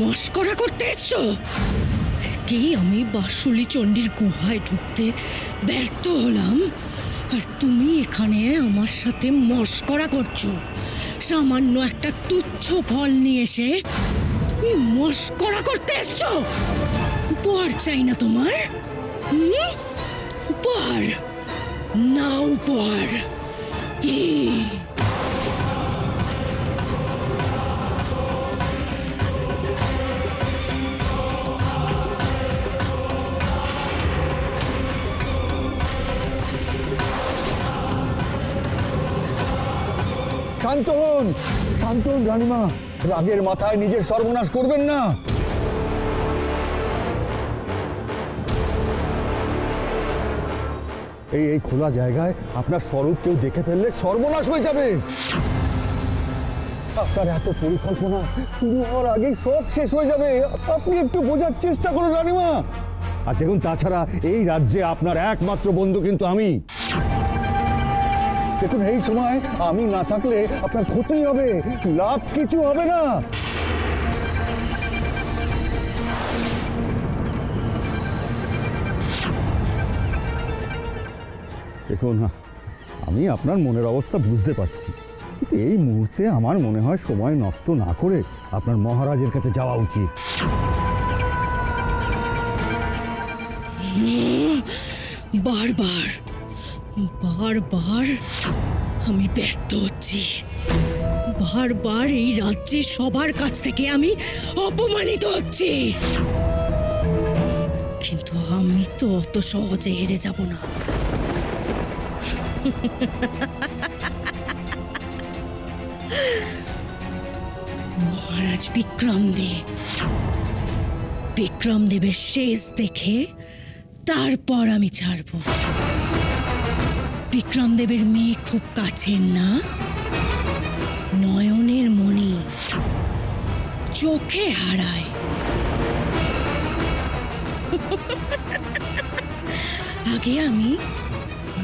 মস্করা করতে এসছো? কি আমি বাসুলি চণ্ডীর গুহায় ঢুকতে ব্যর্থ হলাম, আর তুমি এখানে আমার সাথে মস্করা করছো? সামান্য একটা তুচ্ছ ফল নিয়ে এসে তুমি মস্করা করতে এসছো? উপহার চাই না তোমার? উপহার না, উপহার। শান্ত হন, শান্ত হন রানীমা। রাগের মাথায় নিজের সর্বনাশ করবেন না। এই খোলা জায়গায় আপনার স্বরূপ কেউ দেখে ফেললে সর্বনাশ হয়ে যাবে। আপনার এত পরিকল্পনা শুরু হওয়ার আগেই সব শেষ হয়ে যাবে। আপনি একটু বোঝার চেষ্টা করুন রানীমা। আর দেখুন, তাছাড়া এই রাজ্যে আপনার একমাত্র বন্ধু কিন্তু আমি। দেখুন, এই সময় আমি না থাকলে আপনার ক্ষতি হবে, লাভ কিছু হবে না। দেখুন, আমি আপনার মনের অবস্থা বুঝতে পারছি, কিন্তু এই মুহূর্তে আমার মনে হয় সময় নষ্ট না করে আপনার মহারাজের কাছে যাওয়া উচিত। বারবার বারবার আমি ব্যর্থ হচ্ছি। বারবার এই রাজ্যের সবার কাছ থেকে আমি অপমানিত হচ্ছি, কিন্তু আমি তো অত সহজে হেরে যাব না। মহারাজ বিক্রমদেবের শেষ দেখে তারপর আমি ছাড়ব। বিক্রমদেবের মেয়ে খুব কাছের না, নয়নের মণি, চোখে হারায়। আগে আমি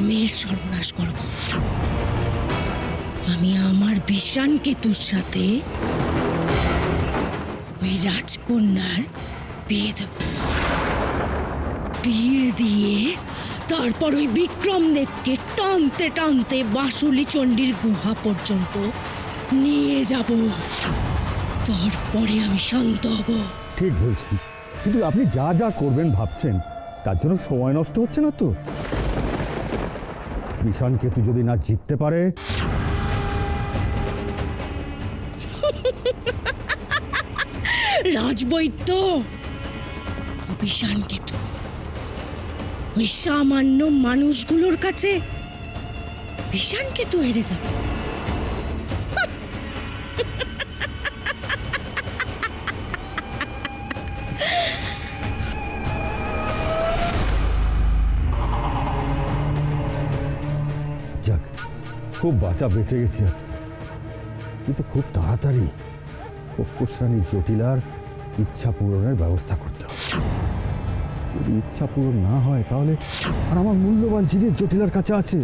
মেয়ের সর্বনাশ করব। আমি আমার বিষাণ কেতুর সাথে ওই রাজকন্যার বিয়ে দেব। বিয়ে দিয়ে তারপর ওই বিক্রমদেবকে টানতে টানতে বাসুলি চণ্ডীর গুহা পর্যন্ত নিয়ে যাব। তারপরে আমি শান্ত হব। ঠিক বলছেন, কিন্তু আপনি যা যা করবেন ভাবছেন তার জন্য সময় নষ্ট হচ্ছে না তো? বিষাণ কেতু যদি না জিততে পারে? রাজবৈদ্য, বিষাণ কেতু ওই সামান্য মানুষগুলোর কাছে বিষাণ কেতু হেরে যাবে? যাক, খুব বাঁচা বেঁচে গেছি আজকে, কিন্তু খুব তাড়াতাড়ি রানী জটিলার ইচ্ছা পূরণের ব্যবস্থা করতে হবে। যদি ইচ্ছা পূরণ না হয় তাহলে আর আমার মূল্যবান জিনিস জটিলার কাছে আছে,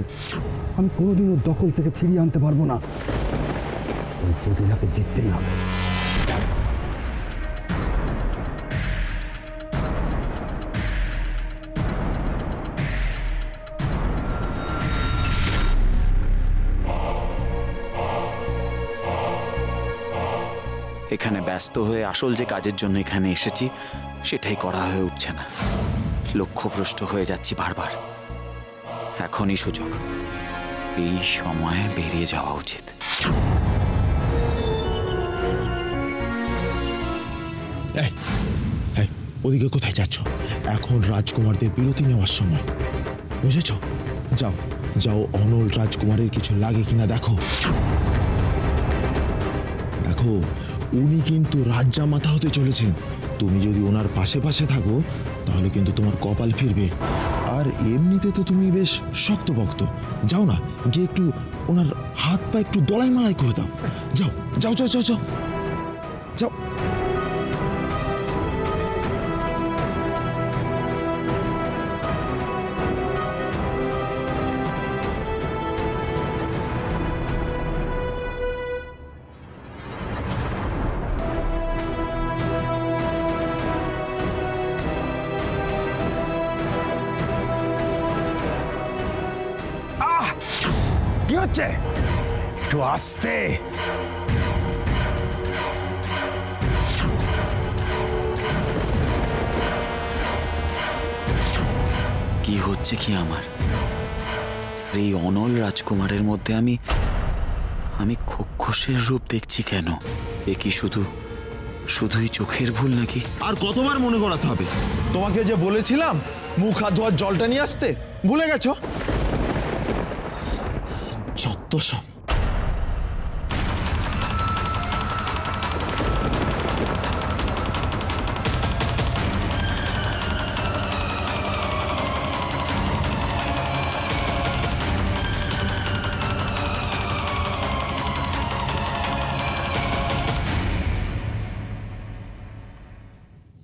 আমি কোনোদিন ওর দখল থেকে ফিরিয়ে আনতে পারবো না। ওই জটিলাকে জিততেই হবে। এখানে ব্যস্ত হয়ে আসল যে কাজের জন্য এখানে এসেছি সেটাই করা হয়ে উঠছে না। লক্ষ্যভ্রষ্ট হয়ে যাচ্ছি বারবার। এখনই সুযোগ, এই সময়ে বেরিয়ে যাওয়া উচিত। ওদিকে কোথায় যাচ্ছ? এখন রাজকুমারদের বিরতি নেওয়ার সময়, বুঝেছ? যাও যাও, অনল রাজকুমারের কিছু লাগে কিনা দেখো। দেখো, উনি কিন্তু রাজজামাতা হতে চলেছেন। তুমি যদি ওনার পাশে পাশে থাকো তাহলে কিন্তু তোমার কপাল ফিরবে। আর এমনিতে তো তুমি বেশ শক্তভক্ত। যাও না, গিয়ে একটু ওনার হাত পা একটু দলাই মালাই করে দাও। যাও যাও যাও যাও যাও যাও। হচ্ছে? একটু আস্তে। কি হচ্ছে কি আমার? এই অনল রাজকুমারের মধ্যে আমি খোকসের রূপ দেখছি কেন? এ কি শুধুই চোখের ভুল নাকি? আর কতবার মনে করাতে হবে? তোমাকে যে বলেছিলাম মুখ হাত ধোয়ার জলটা নিয়ে আসতে, ভুলে গেছো? যত সব।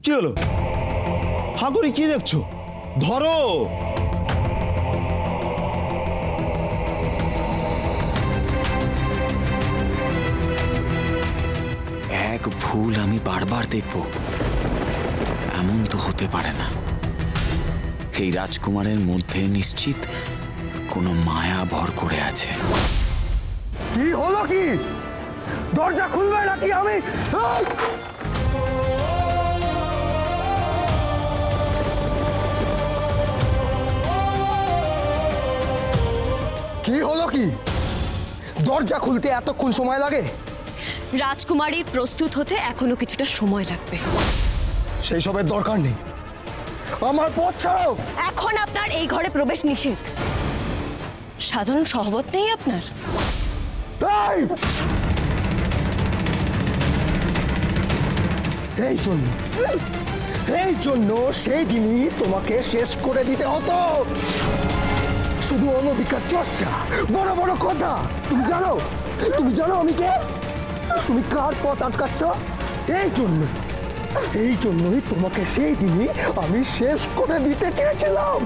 কি হলো? হাঁ করে কি দেখছো? ধরো। এক ভুল আমি বারবার দেখব, এমন তো হতে পারে না। এই রাজকুমারের মধ্যে নিশ্চিত কোনো মায়া ভর করে আছে। কি হলো কি? দরজা খুলবে নাকি? আমি কি হলো কি? দরজা খুলতে এতক্ষণ সময় লাগে? রাজকুমারী প্রস্তুত হতে এখনো কিছুটা সময় লাগবে। সেই সবের দরকার নেই, আমার পথ ছাড়ো। এখন আপনার এই ঘরে প্রবেশ নিষেধ। সাধারণ সহবত নেই আপনার? এই জন্য সেই দিনই তোমাকে শেষ করে দিতে হতো। শুধু অনধিকার চর্চা, বড় বড় কথা। তুমি জানো আমি কে? তুমি কার পথ আটকাচ্ছ? এই জন্যই তোমাকে সেই দিনই আমি শেষ করে দিতে চেয়েছিলাম।